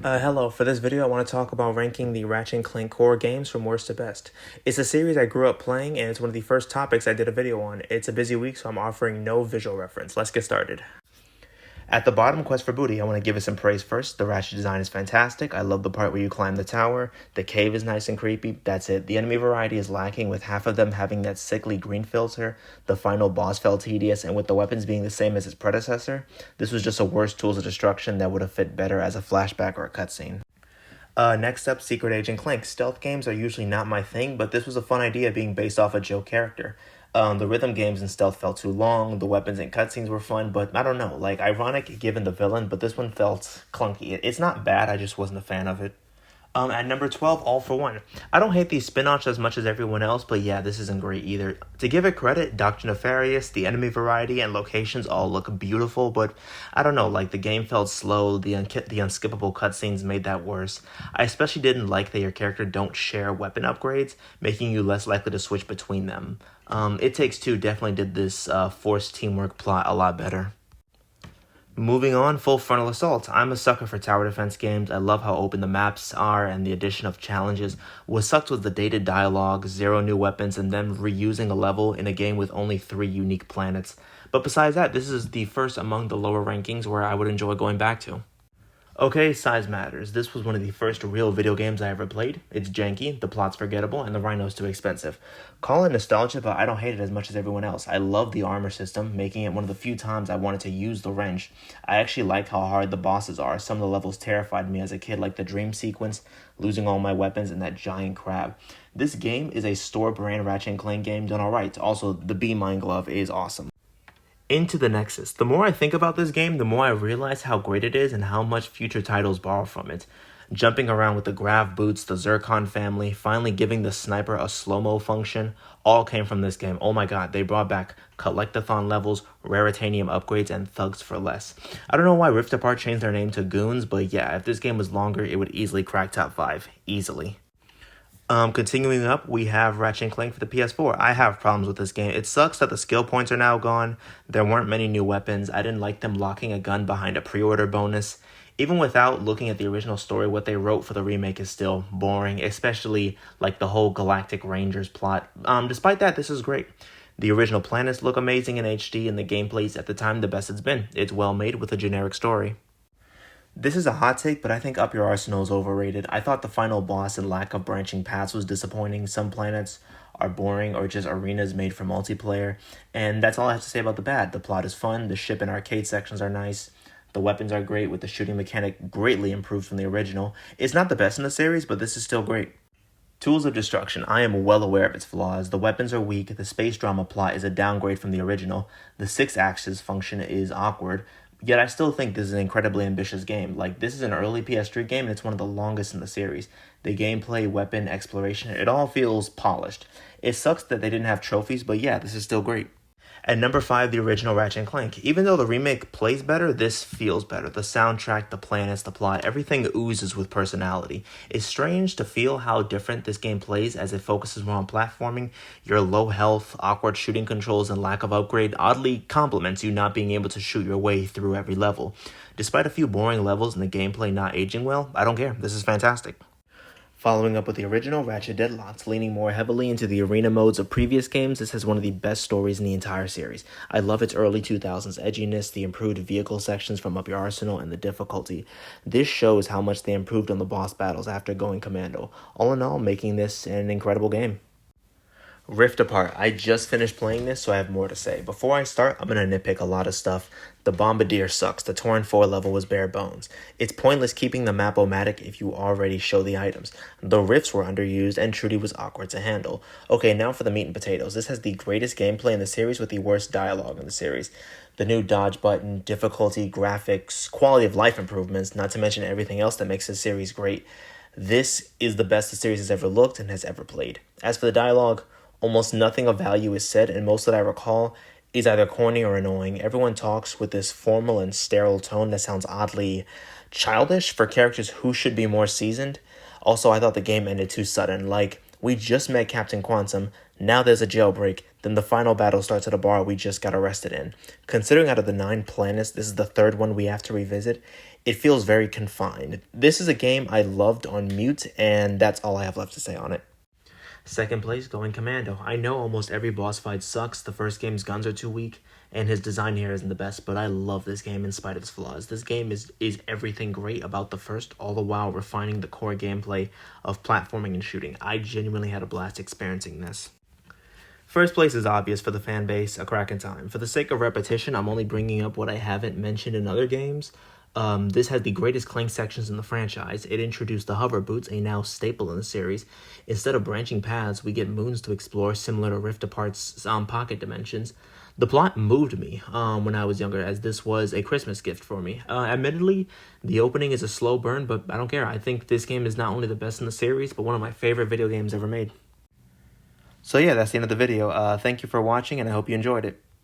Hello, for this video I want to talk about ranking the Ratchet and Clank core games from worst to best. It's a series I grew up playing and it's one of the first topics I did a video on. It's a busy week so I'm offering no visual reference. Let's get started. At the bottom, Quest for Booty, I want to give it some praise first. The Ratchet design is fantastic. I love the part where you climb the tower. The cave is nice and creepy. That's it. The enemy variety is lacking, with half of them having that sickly green filter. The final boss felt tedious, and with the weapons being the same as its predecessor, this was just a worse tools of destruction that would have fit better as a flashback or a cutscene. Next up, Secret Agent Clank. Stealth games are usually not my thing, but this was a fun idea being based off a Joe character. The rhythm games and stealth felt too long, the weapons and cutscenes were fun, but I don't know, ironic given the villain, but this one felt clunky. It's not bad, I just wasn't a fan of it. At number 12, All for One. I don't hate these spin-offs as much as everyone else, but yeah, this isn't great either. To give it credit, Dr. Nefarious, the enemy variety, and locations all look beautiful, but I don't know, the game felt slow, the unskippable cutscenes made that worse. I especially didn't like that your character don't share weapon upgrades, making you less likely to switch between them. It Takes Two definitely did this forced teamwork plot a lot better. Moving on, Full Frontal Assault. I'm a sucker for tower defense games. I love how open the maps are, and the addition of challenges. What sucked was the dated dialogue, 0 new weapons, and then reusing a level in a game with only 3 unique planets. But besides that, this is the first among the lower rankings where I would enjoy going back to. Okay, size matters. This was one of the first real video games I ever played. It's janky, the plot's forgettable, and the rhino's too expensive. Call it nostalgia, but I don't hate it as much as everyone else. I love the armor system, making it one of the few times I wanted to use the wrench. I actually like how hard the bosses are. Some of the levels terrified me as a kid, like the dream sequence, losing all my weapons, and that giant crab. This game is a store-brand Ratchet & Clank game done alright. Also, the B-Mine glove is awesome. Into the Nexus. The more I think about this game, the more I realize how great it is and how much future titles borrow from it. Jumping around with the grav boots, the Zircon family, finally giving the sniper a slow-mo function, all came from this game. Oh my god, they brought back collectathon levels, raritanium upgrades, and thugs for less. I don't know why Rift Apart changed their name to Goons, but yeah, if this game was longer, it would easily crack top 5. Easily. Continuing up, we have Ratchet & Clank for the PS4. I have problems with this game. It sucks that the skill points are now gone. There weren't many new weapons. I didn't like them locking a gun behind a pre-order bonus. Even without looking at the original story, what they wrote for the remake is still boring, especially the whole Galactic Rangers plot. Despite that, this is great. The original planets look amazing in HD, and the gameplay's at the time the best it's been. It's well made with a generic story. This is a hot take, but I think Up Your Arsenal is overrated. I thought the final boss and lack of branching paths was disappointing. Some planets are boring or just arenas made for multiplayer. And that's all I have to say about the bad. The plot is fun, the ship and arcade sections are nice, the weapons are great with the shooting mechanic greatly improved from the original. It's not the best in the series, but this is still great. Tools of Destruction. I am well aware of its flaws. The weapons are weak, the space drama plot is a downgrade from the original, the 6-axis function is awkward, yet I still think this is an incredibly ambitious game. This is an early PS3 game and it's one of the longest in the series. The gameplay, weapon, exploration, it all feels polished. It sucks that they didn't have trophies, but yeah, this is still great. At number 5, the original Ratchet & Clank. Even though the remake plays better, this feels better. The soundtrack, the planets, the plot, everything oozes with personality. It's strange to feel how different this game plays as it focuses more on platforming. Your low health, awkward shooting controls, and lack of upgrade oddly complements you not being able to shoot your way through every level. Despite a few boring levels and the gameplay not aging well, I don't care. This is fantastic. Following up with the original, Ratchet Deadlocked, leaning more heavily into the arena modes of previous games, this has one of the best stories in the entire series. I love its early 2000s edginess, the improved vehicle sections from Up Your Arsenal, and the difficulty. This shows how much they improved on the boss battles after going commando. All in all, making this an incredible game. Rift Apart. I just finished playing this, so I have more to say. Before I start, I'm going to nitpick a lot of stuff. The Bombardier sucks. The Torrent 4 level was bare bones. It's pointless keeping the map-o-matic if you already show the items. The rifts were underused, and Trudy was awkward to handle. Okay, now for the meat and potatoes. This has the greatest gameplay in the series with the worst dialogue in the series. The new dodge button, difficulty, graphics, quality of life improvements, not to mention everything else that makes this series great. This is the best the series has ever looked and has ever played. As for the dialogue, almost nothing of value is said, and most that I recall is either corny or annoying. Everyone talks with this formal and sterile tone that sounds oddly childish for characters who should be more seasoned. Also, I thought the game ended too sudden. We just met Captain Quantum, now there's a jailbreak, then the final battle starts at a bar we just got arrested in. Considering out of the 9 planets, this is the 3rd one we have to revisit, it feels very confined. This is a game I loved on mute, and that's all I have left to say on it. Second place, going Commando. I know almost every boss fight sucks, the first game's guns are too weak, and his design here isn't the best, but I love this game in spite of its flaws. This game is everything great about the first, all the while refining the core gameplay of platforming and shooting. I genuinely had a blast experiencing this. First place is obvious for the fan base, A Crack in Time. For the sake of repetition, I'm only bringing up what I haven't mentioned in other games. This has the greatest Clank sections in the franchise. It introduced the hover boots, a now staple in the series. Instead of branching paths, we get moons to explore, similar to Rift Apart's pocket dimensions. The plot moved me when I was younger, as this was a Christmas gift for me. Admittedly, the opening is a slow burn, but I don't care. I think this game is not only the best in the series, but one of my favorite video games ever made. So yeah, that's the end of the video. Thank you for watching, and I hope you enjoyed it.